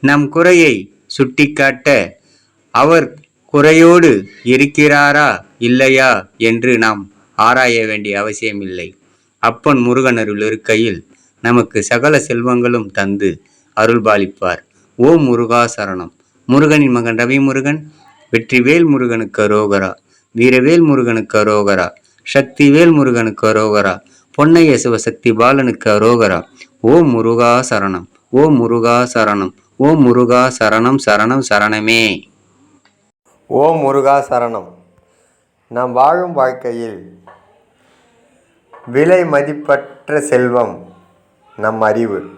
நம் குறையை சுட்டிக்காட்ட அவர் குறையோடு இருக்கிறாரா இல்லையா என்று நாம் ஆராய வேண்டிய அவசியமில்லை. அப்பன் முருகன் அருள் இருக்கையில் நமக்கு சகல செல்வங்களும் தந்து அருள்பாலிப்பார். ஓம் முருகா சரணம். முருகனின் மகன் ரவிமுருகன். வெற்றிவேல் முருகனுக்கு அரோகரா. வீரவேல் முருகனுக்கு அரோகரா. சக்திவேல் முருகனுக்கு அரோகரா. பொன்னைய சிவசக்தி பாலனுக்கு அரோகரா. ஓம் முருகா சரணம். ஓம் முருகா சரணம். ஓம் முருகா சரணம் சரணம் சரணமே. ஓம் முருகா சரணம். நாம் வாழும் வாழ்க்கையில் விலை மதிப்பற்ற செல்வம் நம் அறிவு,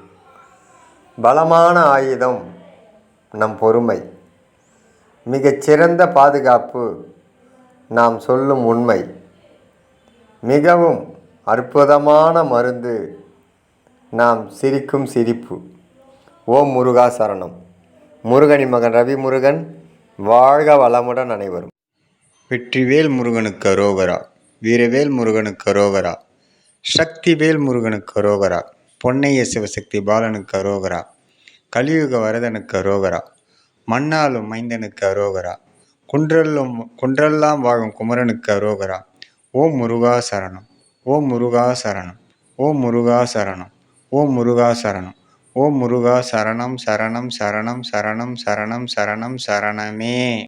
பலமான ஆயுதம் நம் பொறுமை, மிகச்சிறந்த பாதுகாப்பு நாம் சொல்லும் உண்மை, மிகவும் அற்புதமான மருந்து நாம் சிரிக்கும் சிரிப்பு. ஓம் முருகா சரணம். முருகனின் மகன் ரவிமுருகன். வாழ்க வளமுடன் அனைவரும். வெற்றிவேல் முருகனுக்கு அரோகரா. வீரவேல் முருகனுக்கு அரோகரா. சக்திவேல் முருகனுக்கு அரோகரா. பொன்னைய சிவசக்தி பாலனுக்கு அரோகரா. கலியுக வரதனுக்கு அரோகரா. மண்ணாலும் மைந்தனுக்கு அரோகரா. குன்றெல்லாம் வாழும் குமரனுக்கு அரோகரா. ஓம் முருகா சரணம். ஓம் முருகா சரணம். ஓம் முருகா சரணம். ஓம் முருகா சரணம். ஓம் முருகா சரணம் சரணம் சரணம் சரணம் சரணம் சரணம் சரணமே.